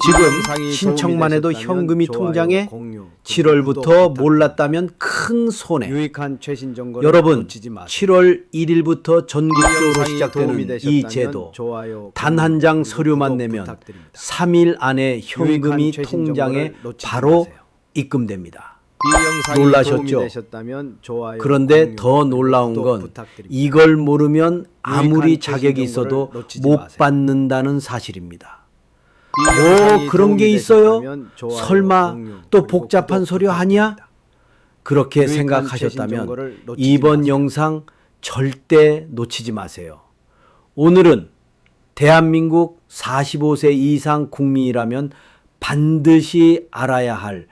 지금 신청만 해도 현금이 통장에 7월부터 몰랐다면 큰 손해. 여러분, 7월 1일부터 전국적으로 시작되는 이 제도, 단 한 장 서류만 내면 3일 안에 현금이 통장에 바로 입금됩니다. 놀라셨죠? 그런데 더 놀라운 건 이걸 모르면 아무리 자격이 있어도 못 받는다는 사실입니다. 그런 게 있어요? 설마 또 복잡한 서류 아니야? 그렇게 생각하셨다면 이번 영상 절대 놓치지 마세요. 오늘은 대한민국 45세 이상 국민이라면 반드시 알아야 할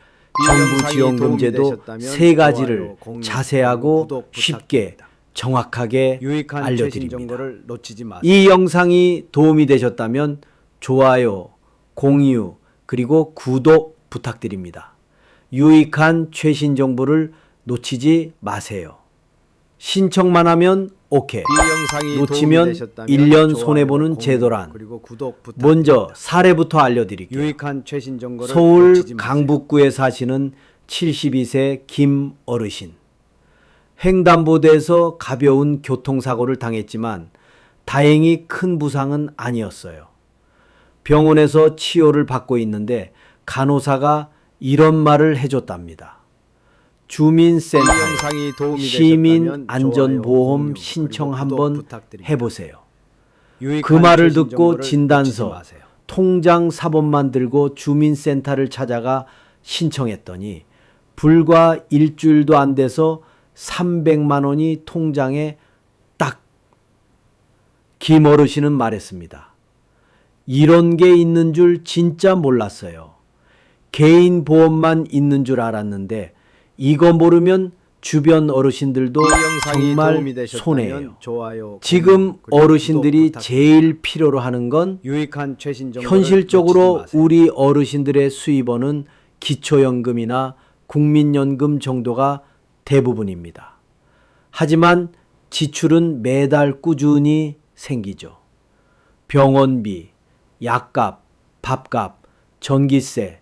정부 지원금 제도 3가지를 자세하고 쉽게 정확하게 알려드립니다. 이 영상이 도움이 되셨다면 좋아요, 공유, 그리고 구독 부탁드립니다. 유익한 최신 정보를 놓치지 마세요. 신청만 하면 오케이. 놓치면 1년 손해보는 제도란. 먼저 사례부터 알려드릴게요. 서울 강북구에 사시는 72세 김 어르신. 횡단보도에서 가벼운 교통사고를 당했지만 다행히 큰 부상은 아니었어요. 병원에서 치료를 받고 있는데 간호사가 이런 말을 해줬답니다. 주민센터에 시민안전보험 신청 한번 해보세요. 그 말을 듣고 진단서, 통장 사본만 들고 주민센터를 찾아가 신청했더니 불과 일주일도 안 돼서 300만 원이 통장에 딱. 김 어르신은 말했습니다. 이런 게 있는 줄 진짜 몰랐어요. 개인 보험만 있는 줄 알았는데 이거 모르면 주변 어르신들도 정말 손해예요. 지금 어르신들이 제일 필요로 하는 건 현실적으로 우리 어르신들의 수입원은 기초연금이나 국민연금 정도가 대부분입니다. 하지만 지출은 매달 꾸준히 생기죠. 병원비, 약값, 밥값, 전기세,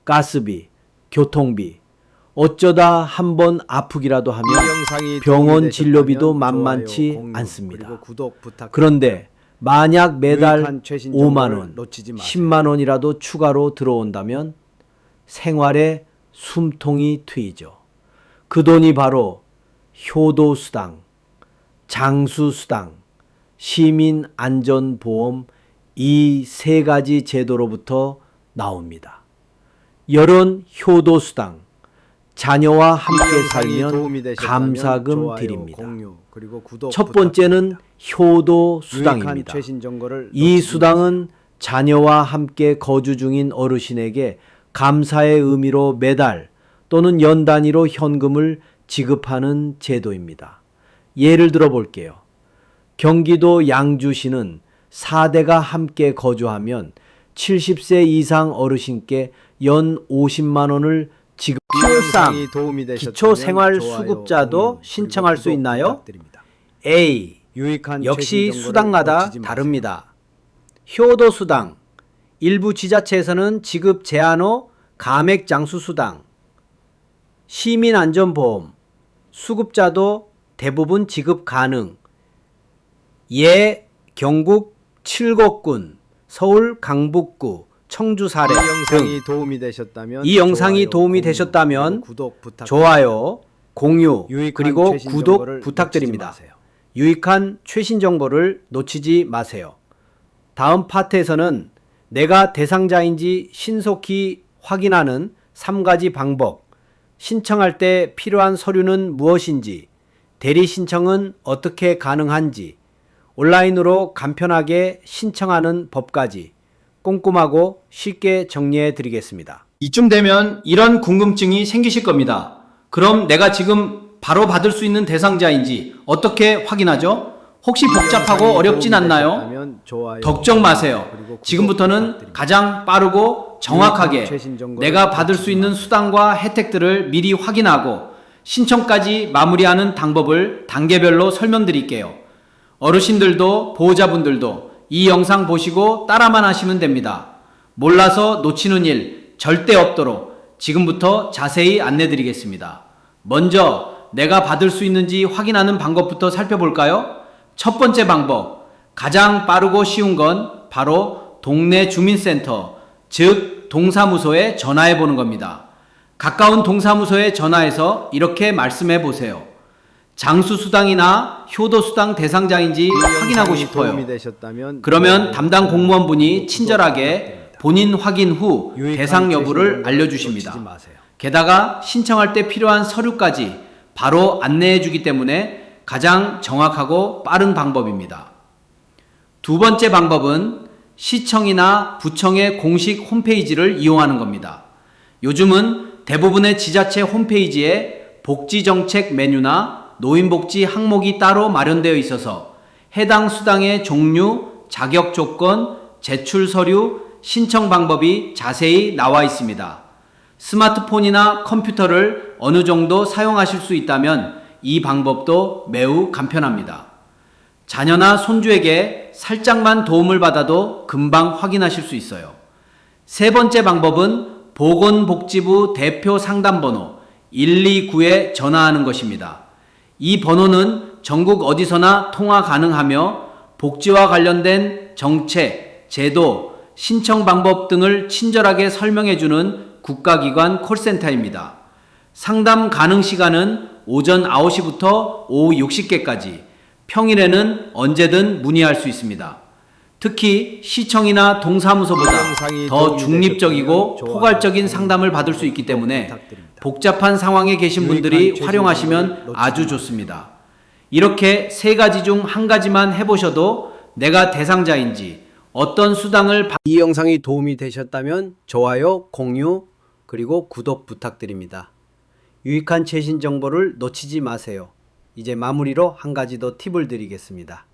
가스비, 교통비, 어쩌다 한번 아프기라도 하면 병원 진료비도 만만치 않습니다. 그런데 만약 매달 5만 원, 10만 원이라도 추가로 들어온다면 생활에 숨통이 트이죠. 그 돈이 바로 효도수당, 장수수당, 시민안전보험 이 3가지 제도로부터 나옵니다. 이런 효도수당, 자녀와 함께 살면 감사금 드립니다. 첫 번째는 효도수당입니다. 이 수당은 자녀와 함께 거주 중인 어르신에게 감사의 의미로 매달 또는 연 단위로 현금을 지급하는 제도입니다. 예를 들어 볼게요. 경기도 양주시는 4대가 함께 거주하면 70세 이상 어르신께 연 50만 원을 지급. 필상 기초생활수급자도 신청할 수 있나요? A. 역시 수당마다 다릅니다. 효도수당, 일부 지자체에서는 지급 제한 후 감액장수수당, 시민안전보험, 수급자도 대부분 지급 가능. 예, 경북 칠곡군, 서울 강북구, 청주 사례 등. 이 영상이 도움이 되셨다면 좋아요, 공유, 그리고 구독 부탁드립니다. 유익한 최신 정보를 놓치지 마세요. 다음 파트에서는 내가 대상자인지 신속히 확인하는 3가지 방법, 신청할 때 필요한 서류는 무엇인지, 대리 신청은 어떻게 가능한지, 온라인으로 간편하게 신청하는 법까지 꼼꼼하고 쉽게 정리해 드리겠습니다. 이쯤 되면 이런 궁금증이 생기실 겁니다. 그럼 내가 지금 바로 받을 수 있는 대상자인지 어떻게 확인하죠? 혹시 복잡하고 어렵진 않나요? 걱정 마세요. 지금부터는 가장 빠르고 정확하게 내가 받을 수 있는 수당과 혜택들을 미리 확인하고 신청까지 마무리하는 방법을 단계별로 설명드릴게요. 어르신들도 보호자분들도 이 영상 보시고 따라만 하시면 됩니다. 몰라서 놓치는 일 절대 없도록 지금부터 자세히 안내드리겠습니다. 먼저 내가 받을 수 있는지 확인하는 방법부터 살펴볼까요? 첫 번째 방법, 가장 빠르고 쉬운 건 바로 동네 주민센터, 즉 동사무소에 전화해 보는 겁니다. 가까운 동사무소에 전화해서 이렇게 말씀해 보세요. 장수수당이나 효도수당 대상자인지 확인하고 싶어요. 그러면 담당 공무원분이 친절하게 본인 확인 후 대상 여부를 알려주십니다. 게다가 신청할 때 필요한 서류까지 바로 안내해 주기 때문에 가장 정확하고 빠른 방법입니다. 두 번째 방법은 시청이나 부청의 공식 홈페이지를 이용하는 겁니다. 요즘은 대부분의 지자체 홈페이지에 복지정책 메뉴나 노인복지 항목이 따로 마련되어 있어서 해당 수당의 종류, 자격 조건, 제출 서류, 신청 방법이 자세히 나와 있습니다. 스마트폰이나 컴퓨터를 어느 정도 사용하실 수 있다면 이 방법도 매우 간편합니다. 자녀나 손주에게 살짝만 도움을 받아도 금방 확인하실 수 있어요. 세 번째 방법은 보건복지부 대표 상담번호 129에 전화하는 것입니다. 이 번호는 전국 어디서나 통화 가능하며 복지와 관련된 정책, 제도, 신청 방법 등을 친절하게 설명해주는 국가기관 콜센터입니다. 상담 가능 시간은 오전 9시부터 오후 60개까지, 평일에는 언제든 문의할 수 있습니다. 특히 시청이나 동사무소보다 더 중립적이고 포괄적인 상담을 받을 수 있기 때문에 복잡한 상황에 계신 분들이 활용하시면 아주 좋습니다. 이렇게 세 가지 중 한 가지만 해보셔도 내가 대상자인지 어떤 수당을 이 영상이 도움이 되셨다면 좋아요, 공유, 그리고 구독 부탁드립니다. 유익한 최신 정보를 놓치지 마세요. 이제 마무리로 한 가지 더 팁을 드리겠습니다.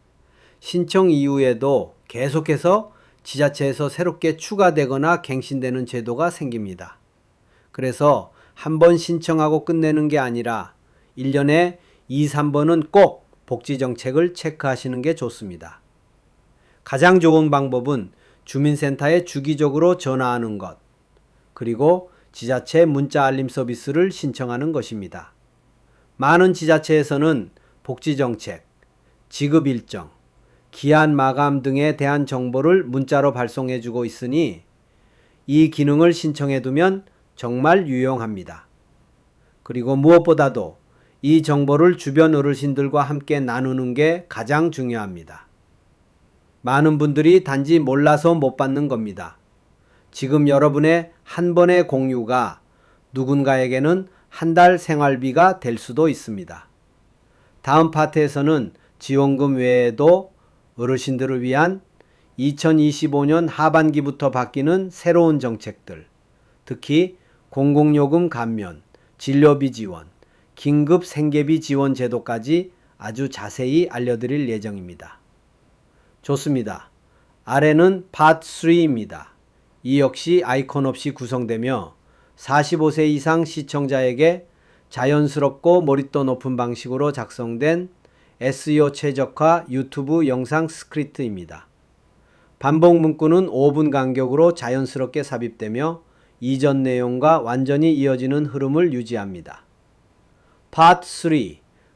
신청 이후에도 계속해서 지자체에서 새롭게 추가되거나 갱신되는 제도가 생깁니다. 그래서 한 번 신청하고 끝내는 게 아니라 1년에 2, 3번은 꼭 복지정책을 체크하시는 게 좋습니다. 가장 좋은 방법은 주민센터에 주기적으로 전화하는 것, 그리고 지자체 문자 알림 서비스를 신청하는 것입니다. 많은 지자체에서는 복지정책, 지급 일정, 기한 마감 등에 대한 정보를 문자로 발송해주고 있으니 이 기능을 신청해두면 정말 유용합니다. 그리고 무엇보다도 이 정보를 주변 어르신들과 함께 나누는 게 가장 중요합니다. 많은 분들이 단지 몰라서 못 받는 겁니다. 지금 여러분의 한 번의 공유가 누군가에게는 한 달 생활비가 될 수도 있습니다. 다음 파트에서는 지원금 외에도 어르신들을 위한 2025년 하반기부터 바뀌는 새로운 정책들, 특히 공공요금 감면, 진료비 지원, 긴급 생계비 지원 제도까지 아주 자세히 알려드릴 예정입니다. 좋습니다. 아래는 파트 3입니다. 이 역시 아이콘 없이 구성되며 45세 이상 시청자에게 자연스럽고 몰입도 높은 방식으로 작성된 SEO 최적화 유튜브 영상 스크립트입니다. 반복 문구는 5분 간격으로 자연스럽게 삽입되며 이전 내용과 완전히 이어지는 흐름을 유지합니다. 파트 3,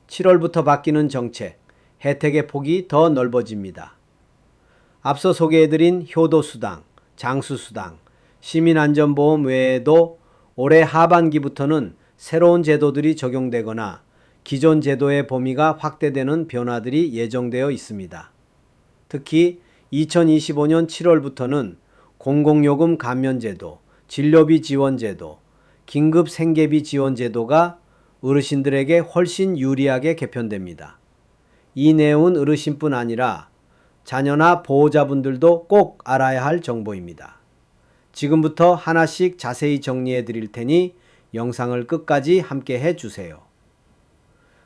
7월부터 바뀌는 정책, 혜택의 폭이 더 넓어집니다. 앞서 소개해드린 효도수당, 장수수당, 시민안전보험 외에도 올해 하반기부터는 새로운 제도들이 적용되거나 기존 제도의 범위가 확대되는 변화들이 예정되어 있습니다. 특히 2025년 7월부터는 공공요금 감면제도, 진료비 지원제도, 긴급 생계비 지원제도가 어르신들에게 훨씬 유리하게 개편됩니다. 이 내용은 어르신뿐 아니라 자녀나 보호자분들도 꼭 알아야 할 정보입니다. 지금부터 하나씩 자세히 정리해 드릴 테니 영상을 끝까지 함께 해 주세요.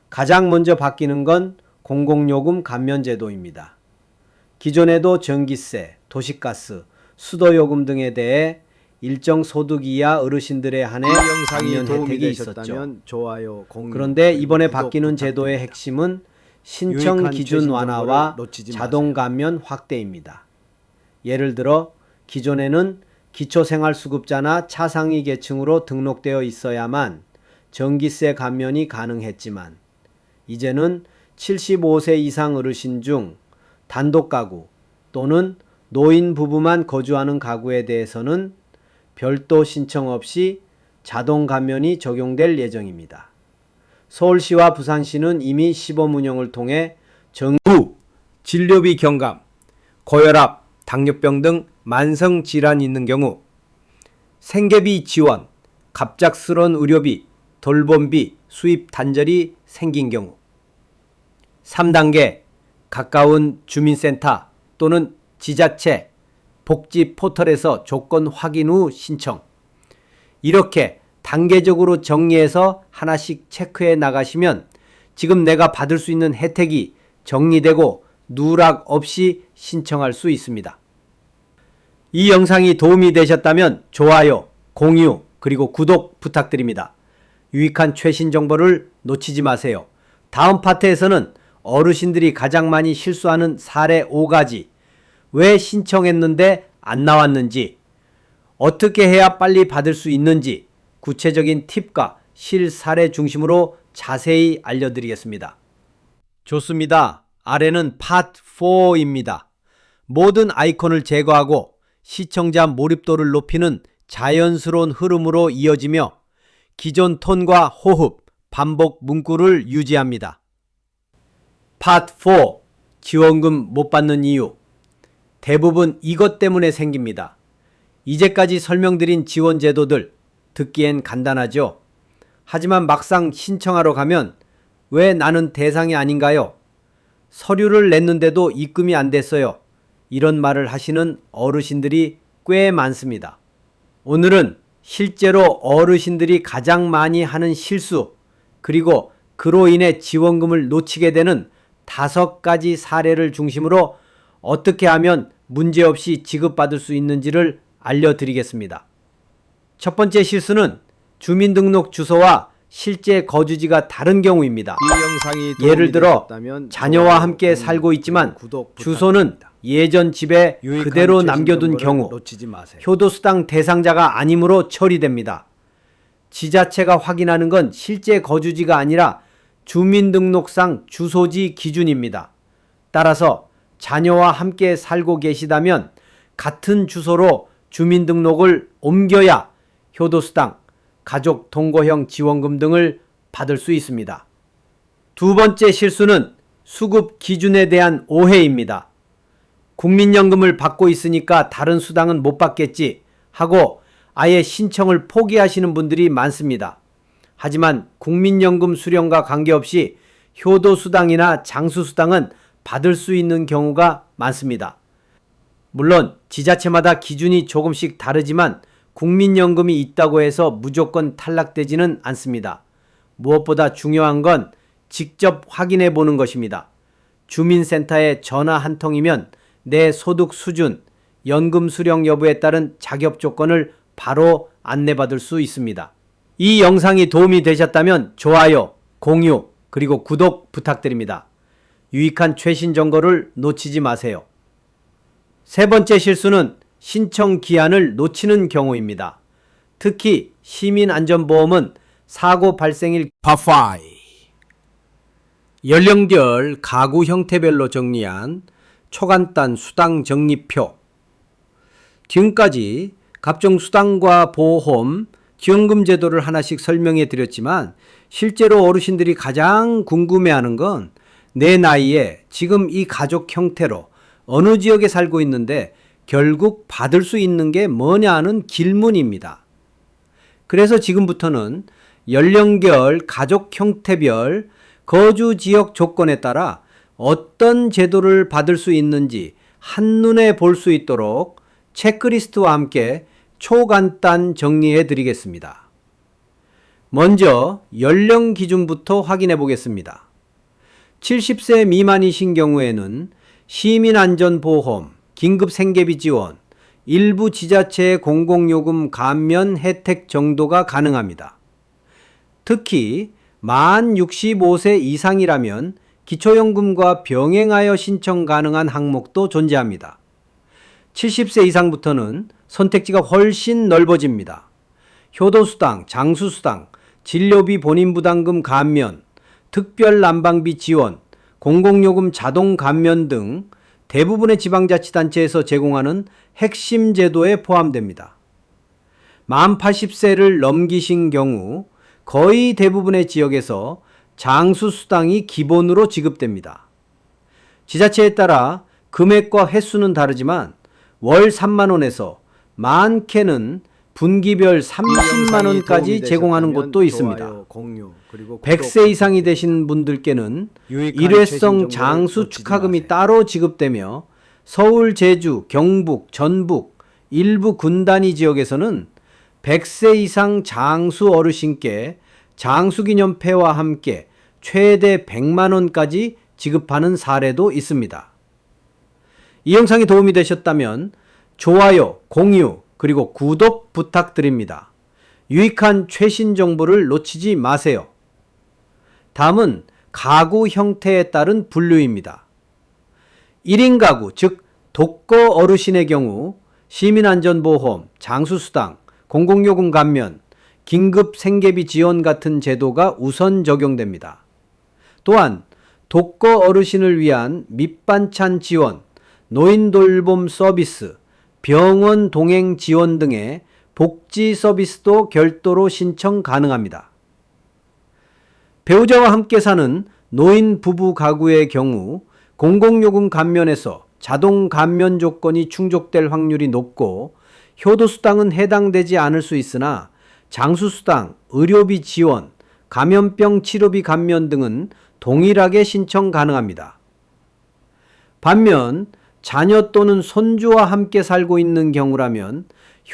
가장 먼저 바뀌는 건 공공요금 감면제도입니다. 기존에도 전기세, 도시가스, 수도요금 등에 대해 일정 소득 이하 어르신들에 한해 감면 혜택이 있었죠. 좋아요, 공유, 그런데 이번에 바뀌는 제도의 핵심은 신청 기준 완화와 자동 감면 확대입니다. 예를 들어 기존에는 기초생활수급자나 차상위 계층으로 등록되어 있어야만 전기세 감면이 가능했지만 이제는 75세 이상 어르신 중 단독가구 또는 노인 부부만 거주하는 가구에 대해서는 별도 신청 없이 자동 감면이 적용될 예정입니다. 서울시와 부산시는 이미 시범 운영을 통해 정부 진료비 경감, 고혈압, 당뇨병 등 만성 질환이 있는 경우 생계비 지원, 갑작스러운 의료비, 돌봄비 수입 단절이 생긴 경우 3단계 가까운 주민센터 또는 지자체 복지 포털에서 조건 확인 후 신청. 이렇게 단계적으로 정리해서 하나씩 체크해 나가시면 지금 내가 받을 수 있는 혜택이 정리되고 누락 없이 신청할 수 있습니다. 이 영상이 도움이 되셨다면 좋아요, 공유, 그리고 구독 부탁드립니다. 유익한 최신 정보를 놓치지 마세요. 다음 파트에서는 어르신들이 가장 많이 실수하는 사례 5가지, 왜 신청했는데 안 나왔는지, 어떻게 해야 빨리 받을 수 있는지 구체적인 팁과 실사례 중심으로 자세히 알려드리겠습니다. 좋습니다. 아래는 파트 4입니다. 모든 아이콘을 제거하고 시청자 몰입도를 높이는 자연스러운 흐름으로 이어지며 기존 톤과 호흡, 반복 문구를 유지합니다. 파트 4. 지원금 못 받는 이유. 대부분 이것 때문에 생깁니다. 이제까지 설명드린 지원 제도들 듣기엔 간단하죠? 하지만 막상 신청하러 가면 왜 나는 대상이 아닌가요? 서류를 냈는데도 입금이 안 됐어요. 이런 말을 하시는 어르신들이 꽤 많습니다. 오늘은 실제로 어르신들이 가장 많이 하는 실수, 그리고 그로 인해 지원금을 놓치게 되는 5가지 사례를 중심으로 어떻게 하면 문제없이 지급받을 수 있는지를 알려드리겠습니다. 첫 번째 실수는 주민등록 주소와 실제 거주지가 다른 경우입니다. 예를 들어 자녀와 함께 살고 있지만 주소는 예전 집에 그대로 남겨둔 경우 효도수당 대상자가 아니므로 처리됩니다. 지자체가 확인하는 건 실제 거주지가 아니라 주민등록상 주소지 기준입니다. 따라서 자녀와 함께 살고 계시다면 같은 주소로 주민등록을 옮겨야 효도수당, 가족 동거형 지원금 등을 받을 수 있습니다. 두 번째 실수는 수급 기준에 대한 오해입니다. 국민연금을 받고 있으니까 다른 수당은 못 받겠지 하고 아예 신청을 포기하시는 분들이 많습니다. 하지만 국민연금 수령과 관계없이 효도수당이나 장수수당은 받을 수 있는 경우가 많습니다. 물론 지자체마다 기준이 조금씩 다르지만 국민연금이 있다고 해서 무조건 탈락되지는 않습니다. 무엇보다 중요한 건 직접 확인해 보는 것입니다. 주민센터에 전화 한 통이면 내 소득 수준, 연금 수령 여부에 따른 자격 조건을 바로 안내받을 수 있습니다. 이 영상이 도움이 되셨다면 좋아요, 공유, 그리고 구독 부탁드립니다. 유익한 최신 정보를 놓치지 마세요. 세 번째 실수는 신청 기한을 놓치는 경우입니다. 특히 시민안전보험은 사고 발생일 파5 연령별 가구 형태별로 정리한 초간단 수당 적립표. 지금까지 각종 수당과 보험, 지원금 제도를 하나씩 설명해 드렸지만 실제로 어르신들이 가장 궁금해하는 건 내 나이에 지금 이 가족 형태로 어느 지역에 살고 있는데 결국 받을 수 있는 게 뭐냐 하는 질문입니다. 그래서 지금부터는 연령별, 가족 형태별, 거주 지역 조건에 따라 어떤 제도를 받을 수 있는지 한눈에 볼 수 있도록 체크리스트와 함께 초간단 정리해 드리겠습니다. 먼저 연령 기준부터 확인해 보겠습니다. 70세 미만이신 경우에는 시민안전보험, 긴급생계비 지원, 일부 지자체의 공공요금 감면 혜택 정도가 가능합니다. 특히 만 65세 이상이라면 기초연금과 병행하여 신청 가능한 항목도 존재합니다. 70세 이상부터는 선택지가 훨씬 넓어집니다. 효도수당, 장수수당, 진료비 본인부담금 감면, 특별 난방비 지원, 공공요금 자동 감면 등 대부분의 지방자치단체에서 제공하는 핵심 제도에 포함됩니다. 만 80세를 넘기신 경우 거의 대부분의 지역에서 장수수당이 기본으로 지급됩니다. 지자체에 따라 금액과 횟수는 다르지만 월 3만 원에서 많게는 분기별 30만 원까지 제공하는 곳도 있습니다. 100세 이상이 되신 분들께는 일회성 장수 축하금이 따로 지급되며 서울, 제주, 경북, 전북, 일부 군단위 지역에서는 100세 이상 장수 어르신께 장수기념패와 함께 최대 100만 원까지 지급하는 사례도 있습니다. 이 영상이 도움이 되셨다면 좋아요, 공유, 그리고 구독 부탁드립니다. 유익한 최신 정보를 놓치지 마세요. 다음은 가구 형태에 따른 분류입니다. 1인 가구, 즉 독거 어르신의 경우 시민안전보험, 장수수당, 공공요금 감면, 긴급 생계비 지원 같은 제도가 우선 적용됩니다. 또한 독거 어르신을 위한 밑반찬 지원, 노인 돌봄 서비스, 병원 동행 지원 등의 복지 서비스도 별도로 신청 가능합니다. 배우자와 함께 사는 노인 부부 가구의 경우 공공요금 감면에서 자동 감면 조건이 충족될 확률이 높고 효도수당은 해당되지 않을 수 있으나 장수수당, 의료비 지원, 감염병 치료비 감면 등은 동일하게 신청 가능합니다. 반면 자녀 또는 손주와 함께 살고 있는 경우라면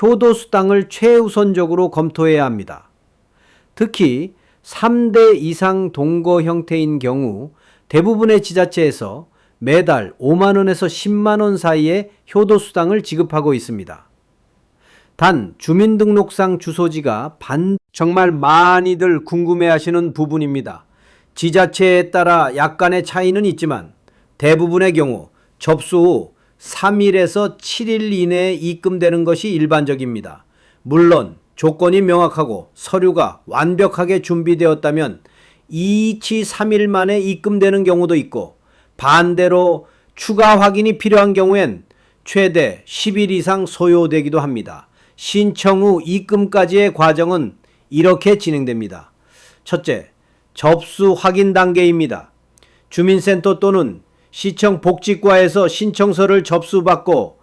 효도수당을 최우선적으로 검토해야 합니다. 특히 3대 이상 동거 형태인 경우 대부분의 지자체에서 매달 5만 원에서 10만 원 사이의 효도수당을 지급하고 있습니다. 단 주민등록상 주소지가 정말 많이들 궁금해하시는 부분입니다. 지자체에 따라 약간의 차이는 있지만 대부분의 경우 접수 후 3일에서 7일 이내에 입금되는 것이 일반적입니다. 물론 조건이 명확하고 서류가 완벽하게 준비되었다면 2치 3일 만에 입금되는 경우도 있고 반대로 추가 확인이 필요한 경우엔 최대 10일 이상 소요되기도 합니다. 신청 후 입금까지의 과정은 이렇게 진행됩니다. 첫째, 접수 확인 단계입니다. 주민센터 또는 시청 복지과에서 신청서를 접수받고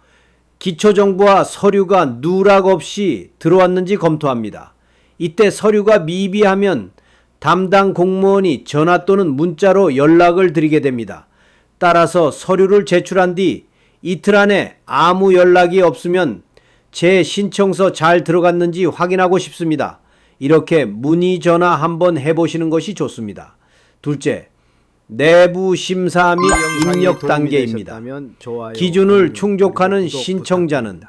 기초정보와 서류가 누락 없이 들어왔는지 검토합니다. 이때 서류가 미비하면 담당 공무원이 전화 또는 문자로 연락을 드리게 됩니다. 따라서 서류를 제출한 뒤 이틀 안에 아무 연락이 없으면 제 신청서 잘 들어갔는지 확인하고 싶습니다. 이렇게 문의 전화 한번 해보시는 것이 좋습니다. 둘째, 내부 심사 및 입력 단계입니다. 기준을 충족하는 신청자는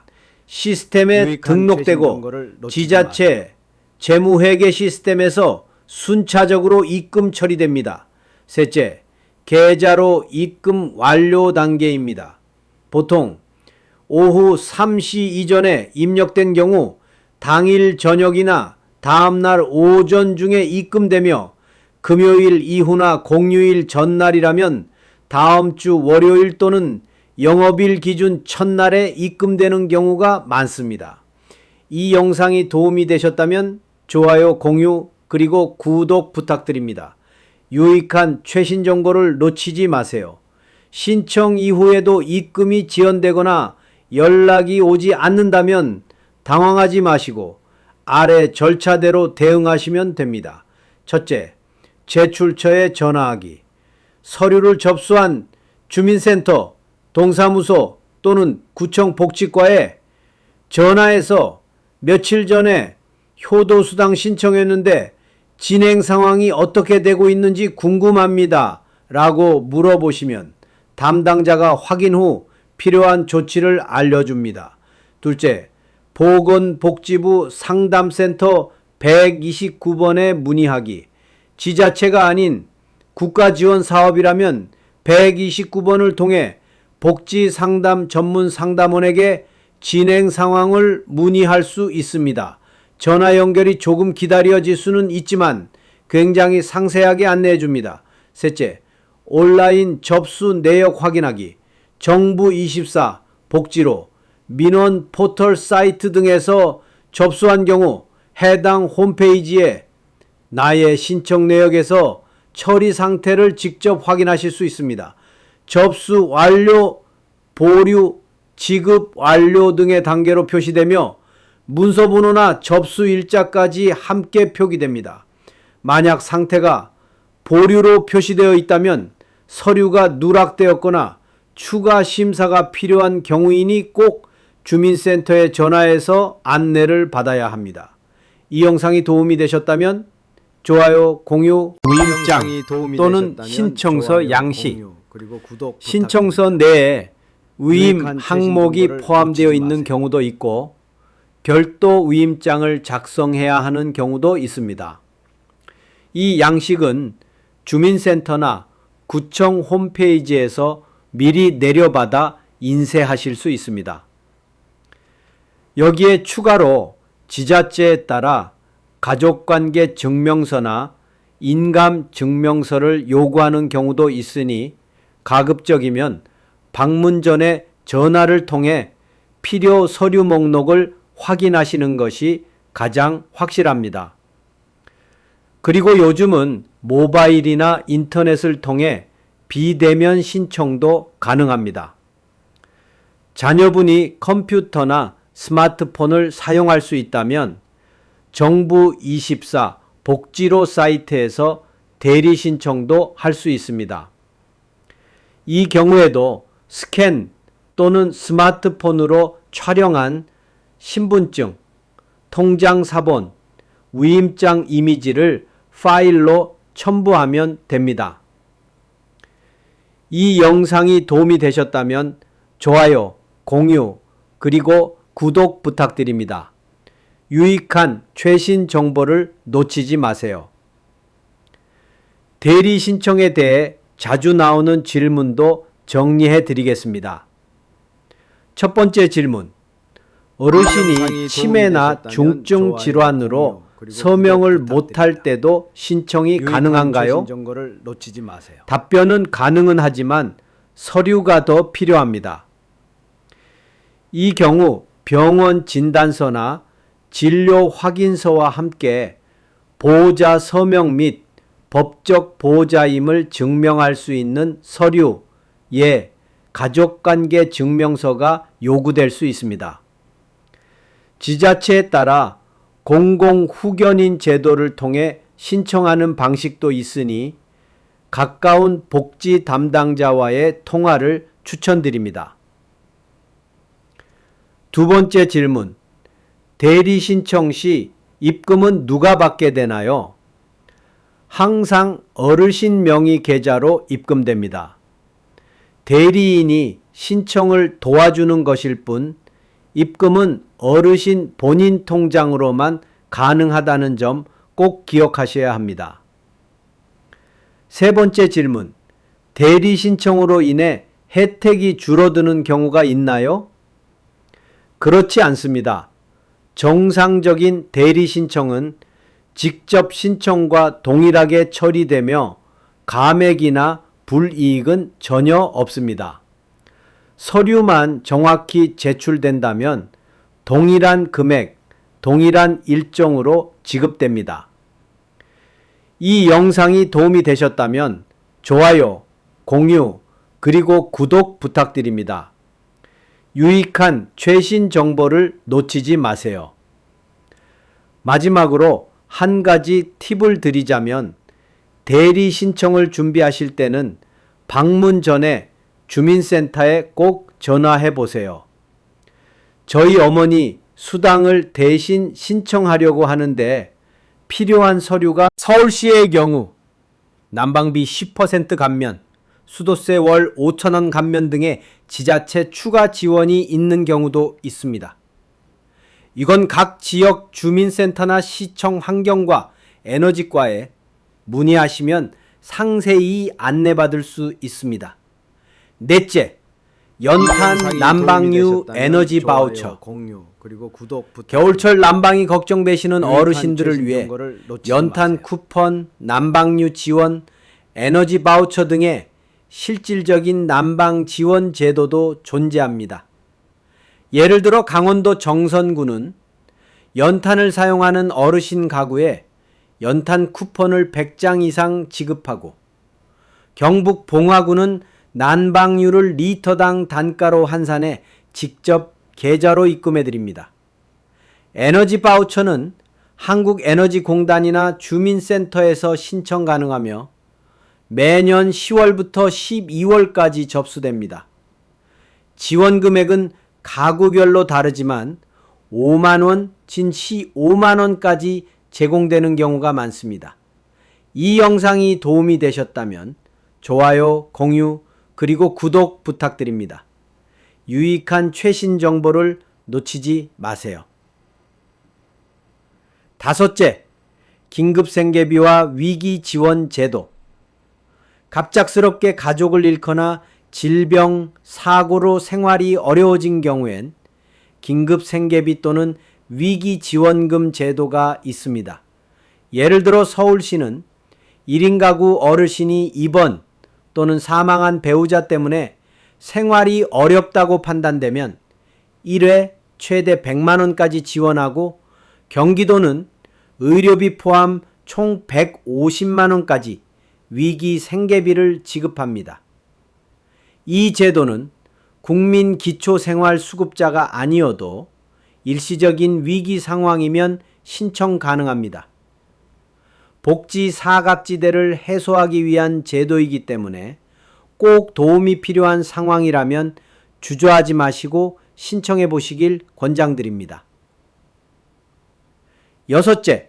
시스템에 등록되고 지자체 재무회계 시스템에서 순차적으로 입금 처리됩니다. 셋째, 계좌로 입금 완료 단계입니다. 보통 오후 3시 이전에 입력된 경우 당일 저녁이나 다음날 오전 중에 입금되며 금요일 이후나 공휴일 전날이라면 다음 주 월요일 또는 영업일 기준 첫날에 입금되는 경우가 많습니다. 이 영상이 도움이 되셨다면 좋아요, 공유, 그리고 구독 부탁드립니다. 유익한 최신 정보를 놓치지 마세요. 신청 이후에도 입금이 지연되거나 연락이 오지 않는다면 당황하지 마시고 아래 절차대로 대응하시면 됩니다. 첫째, 제출처에 전화하기. 서류를 접수한 주민센터, 동사무소 또는 구청 복지과에 전화해서 며칠 전에 효도수당 신청했는데 진행 상황이 어떻게 되고 있는지 궁금합니다. 라고 물어보시면 담당자가 확인 후 필요한 조치를 알려줍니다. 둘째, 보건복지부 상담센터 129번에 문의하기. 지자체가 아닌 국가지원 사업이라면 129번을 통해 복지상담 전문 상담원에게 진행 상황을 문의할 수 있습니다. 전화 연결이 조금 기다려질 수는 있지만 굉장히 상세하게 안내해 줍니다. 셋째, 온라인 접수 내역 확인하기, 정부24 복지로, 민원 포털 사이트 등에서 접수한 경우 해당 홈페이지에 나의 신청 내역에서 처리 상태를 직접 확인하실 수 있습니다. 접수 완료, 보류, 지급 완료 등의 단계로 표시되며 문서 번호나 접수 일자까지 함께 표기됩니다. 만약 상태가 보류로 표시되어 있다면 서류가 누락되었거나 추가 심사가 필요한 경우이니 꼭 주민센터에 전화해서 안내를 받아야 합니다. 이 영상이 도움이 되셨다면 좋아요, 공유, 위임장 또는 신청서 양식, 신청서 내에 위임 항목이 포함되어 있는 경우도 있고 별도 위임장을 작성해야 하는 경우도 있습니다. 이 양식은 주민센터나 구청 홈페이지에서 미리 내려받아 인쇄하실 수 있습니다. 여기에 추가로 지자체에 따라 가족관계 증명서나 인감 증명서를 요구하는 경우도 있으니 가급적이면 방문 전에 전화를 통해 필요 서류 목록을 확인하시는 것이 가장 확실합니다. 그리고 요즘은 모바일이나 인터넷을 통해 비대면 신청도 가능합니다. 자녀분이 컴퓨터나 스마트폰을 사용할 수 있다면 정부24 복지로 사이트에서 대리 신청도 할 수 있습니다. 이 경우에도 스캔 또는 스마트폰으로 촬영한 신분증, 통장 사본, 위임장 이미지를 파일로 첨부하면 됩니다. 이 영상이 도움이 되셨다면 좋아요, 공유, 그리고 구독 부탁드립니다. 유익한 최신 정보를 놓치지 마세요. 대리 신청에 대해 자주 나오는 질문도 정리해 드리겠습니다. 첫 번째 질문. 어르신이 치매나 중증 질환으로 서명을 못할 때도 신청이 가능한가요? 답변은 가능은 하지만 서류가 더 필요합니다. 이 경우 병원 진단서나 진료 확인서와 함께 보호자 서명 및 법적 보호자임을 증명할 수 있는 서류, 예, 가족관계 증명서가 요구될 수 있습니다. 지자체에 따라 공공후견인 제도를 통해 신청하는 방식도 있으니 가까운 복지 담당자와의 통화를 추천드립니다. 두 번째 질문. 대리 신청 시 입금은 누가 받게 되나요? 항상 어르신 명의 계좌로 입금됩니다. 대리인이 신청을 도와주는 것일 뿐 입금은 어르신 본인 통장으로만 가능하다는 점 꼭 기억하셔야 합니다. 세 번째 질문. 대리 신청으로 인해 혜택이 줄어드는 경우가 있나요? 그렇지 않습니다. 정상적인 대리 신청은 직접 신청과 동일하게 처리되며 감액이나 불이익은 전혀 없습니다. 서류만 정확히 제출된다면 동일한 금액, 동일한 일정으로 지급됩니다. 이 영상이 도움이 되셨다면 좋아요, 공유, 그리고 구독 부탁드립니다. 유익한 최신 정보를 놓치지 마세요. 마지막으로 한 가지 팁을 드리자면 대리 신청을 준비하실 때는 방문 전에 주민센터에 꼭 전화해 보세요. 저희 어머니 수당을 대신 신청하려고 하는데 필요한 서류가 서울시의 경우 난방비 10% 감면, 수도세 월 5,000원 감면 등의 지자체 추가 지원이 있는 경우도 있습니다. 이건 각 지역 주민센터나 시청 환경과 에너지과에 문의하시면 상세히 안내받을 수 있습니다. 넷째, 연탄 난방유 에너지 바우처. 공유 그리고 구독 겨울철 난방이 걱정되시는 어르신들을 위해 연탄 쿠폰, 난방유 지원, 에너지 바우처 등의 실질적인 난방 지원 제도도 존재합니다. 예를 들어 강원도 정선구는 연탄을 사용하는 어르신 가구에 연탄 쿠폰을 100장 이상 지급하고, 경북 봉화구는 난방유를 리터당 단가로 환산해 직접 계좌로 입금해 드립니다. 에너지 바우처는 한국에너지공단이나 주민센터에서 신청 가능하며 매년 10월부터 12월까지 접수됩니다. 지원 금액은 가구별로 다르지만 5만 원, 진시 5만 원까지 제공되는 경우가 많습니다. 이 영상이 도움이 되셨다면 좋아요, 공유, 그리고 구독 부탁드립니다. 유익한 최신 정보를 놓치지 마세요. 다섯째, 긴급생계비와 위기지원 제도. 갑작스럽게 가족을 잃거나 질병, 사고로 생활이 어려워진 경우엔 긴급생계비 또는 위기지원금 제도가 있습니다. 예를 들어 서울시는 1인 가구 어르신이 입원 또는 사망한 배우자 때문에 생활이 어렵다고 판단되면 1회 최대 100만 원까지 지원하고, 경기도는 의료비 포함 총 150만 원까지 위기 생계비를 지급합니다. 이 제도는 국민 기초생활수급자가 아니어도 일시적인 위기 상황이면 신청 가능합니다. 복지 사각지대를 해소하기 위한 제도이기 때문에 꼭 도움이 필요한 상황이라면 주저하지 마시고 신청해 보시길 권장드립니다. 여섯째,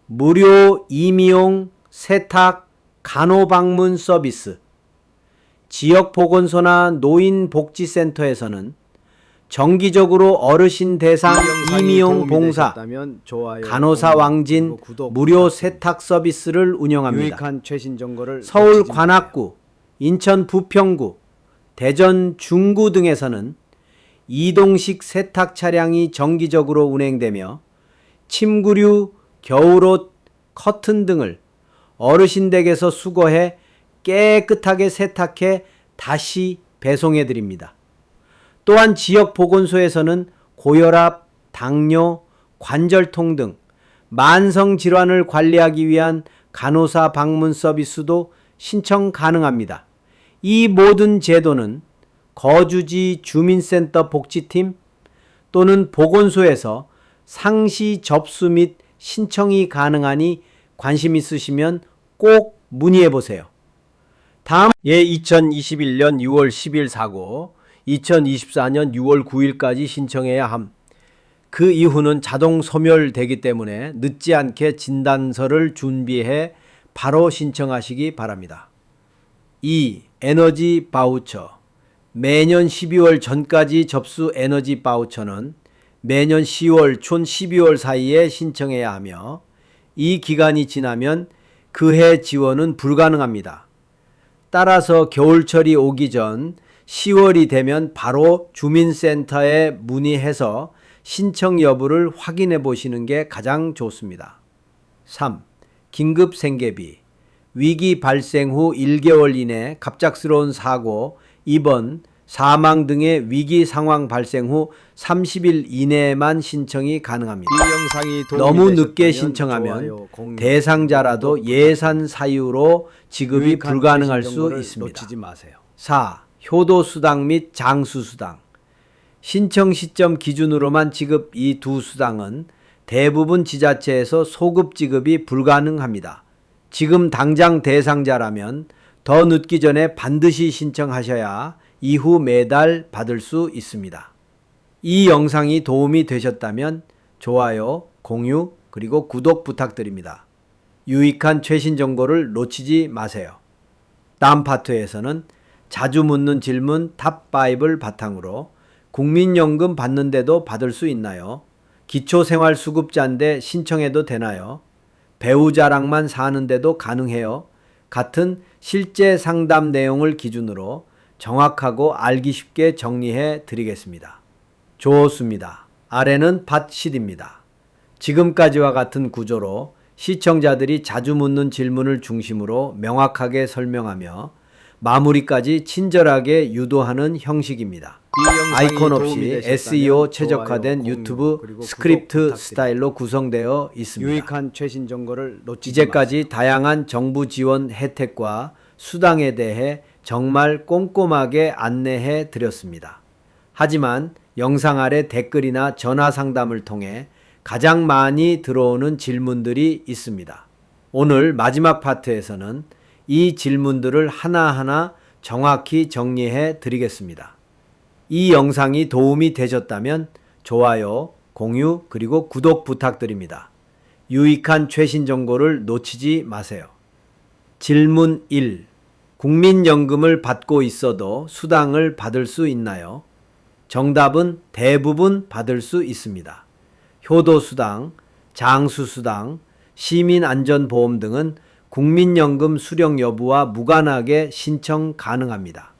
무료 임의용 세탁 간호방문 서비스. 지역보건소나 노인복지센터에서는 정기적으로 어르신 대상 임의용 봉사, 간호사 왕진 무료 세탁 서비스를 운영합니다. 유익한 최신 정보를 서울 관악구, 인천 부평구, 대전 중구 등에서는 이동식 세탁 차량이 정기적으로 운행되며 침구류, 겨울옷, 커튼 등을 어르신 댁에서 수거해 깨끗하게 세탁해 다시 배송해 드립니다. 또한 지역 보건소에서는 고혈압, 당뇨, 관절통 등 만성 질환을 관리하기 위한 간호사 방문 서비스도 신청 가능합니다. 이 모든 제도는 거주지 주민센터 복지팀 또는 보건소에서 상시 접수 및 신청이 가능하니 관심 있으시면 꼭 문의해 보세요. 다음 2021년 6월 10일 사고 2024년 6월 9일까지 신청해야 함. 그 이후는 자동 소멸되기 때문에 늦지 않게 진단서를 준비해 바로 신청하시기 바랍니다. 2. 에너지 바우처. 매년 12월 전까지 접수 에너지 바우처는 매년 10월 촌 12월 사이에 신청해야 하며, 이 기간이 지나면 그해 지원은 불가능합니다. 따라서 겨울철이 오기 전 10월이 되면 바로 주민센터에 문의해서 신청 여부를 확인해 보시는 게 가장 좋습니다. 3. 긴급생계비. 위기 발생 후 1개월 이내 갑작스러운 사고, 입원, 사망 등의 위기 상황 발생 후 30일 이내에만 신청이 가능합니다. 너무 늦게 신청하면 대상자라도 예산 사유로 지급이 불가능할 수 있습니다. 4. 효도수당 및 장수수당. 신청 시점 기준으로만 지급 이 두 수당은 대부분 지자체에서 소급 지급이 불가능합니다. 지금 당장 대상자라면 더 늦기 전에 반드시 신청하셔야 이후 매달 받을 수 있습니다. 이 영상이 도움이 되셨다면 좋아요, 공유, 그리고 구독 부탁드립니다. 유익한 최신 정보를 놓치지 마세요. 다음 파트에서는 자주 묻는 질문 탑5를 바탕으로 국민연금 받는데도 받을 수 있나요? 기초생활수급자인데 신청해도 되나요? 배우자랑만 사는데도 가능해요? 같은 실제 상담 내용을 기준으로 정확하고 알기 쉽게 정리해 드리겠습니다. 좋습니다. 아래는 팟시디입니다. 지금까지와 같은 구조로 시청자들이 자주 묻는 질문을 중심으로 명확하게 설명하며 마무리까지 친절하게 유도하는 형식입니다. 아이콘 없이 SEO 최적화된 유튜브 스크립트 스타일로 구성되어 있습니다. 유익한 최신 정보를 놓치지 이제까지 다양한 정부 지원 혜택과 수당에 대해 정말 꼼꼼하게 안내해 드렸습니다. 하지만 영상 아래 댓글이나 전화 상담을 통해 가장 많이 들어오는 질문들이 있습니다. 오늘 마지막 파트에서는 이 질문들을 하나하나 정확히 정리해 드리겠습니다. 이 영상이 도움이 되셨다면 좋아요, 공유, 그리고 구독 부탁드립니다. 유익한 최신 정보를 놓치지 마세요. 질문 1. 국민연금을 받고 있어도 수당을 받을 수 있나요? 정답은 대부분 받을 수 있습니다. 효도수당, 장수수당, 시민안전보험 등은 국민연금 수령 여부와 무관하게 신청 가능합니다.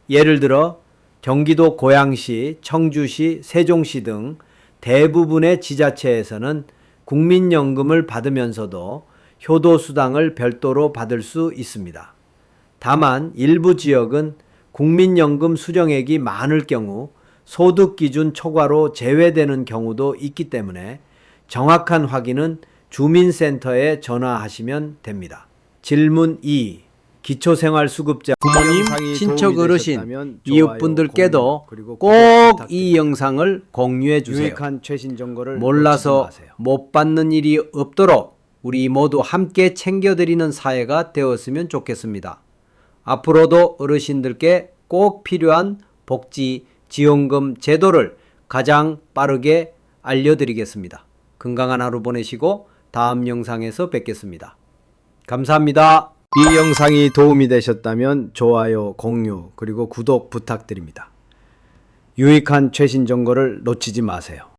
예를 들어 경기도 고양시, 청주시, 세종시 등 대부분의 지자체에서는 국민연금을 받으면서도 효도수당을 별도로 받을 수 있습니다. 다만 일부 지역은 국민연금 수령액이 많을 경우 소득기준 초과로 제외되는 경우도 있기 때문에 정확한 확인은 주민센터에 전화하시면 됩니다. 질문 2. 기초생활수급자 부모님, 친척 어르신, 이웃분들께도 꼭 이 영상을 공유해 주세요. 유익한 최신 정보를 몰라서 놓치지 마세요. 못 받는 일이 없도록 우리 모두 함께 챙겨드리는 사회가 되었으면 좋겠습니다. 앞으로도 어르신들께 꼭 필요한 복지, 지원금 제도를 가장 빠르게 알려드리겠습니다. 건강한 하루 보내시고 다음 영상에서 뵙겠습니다. 감사합니다. 이 영상이 도움이 되셨다면 좋아요, 공유, 그리고 구독 부탁드립니다. 유익한 최신 정보를 놓치지 마세요.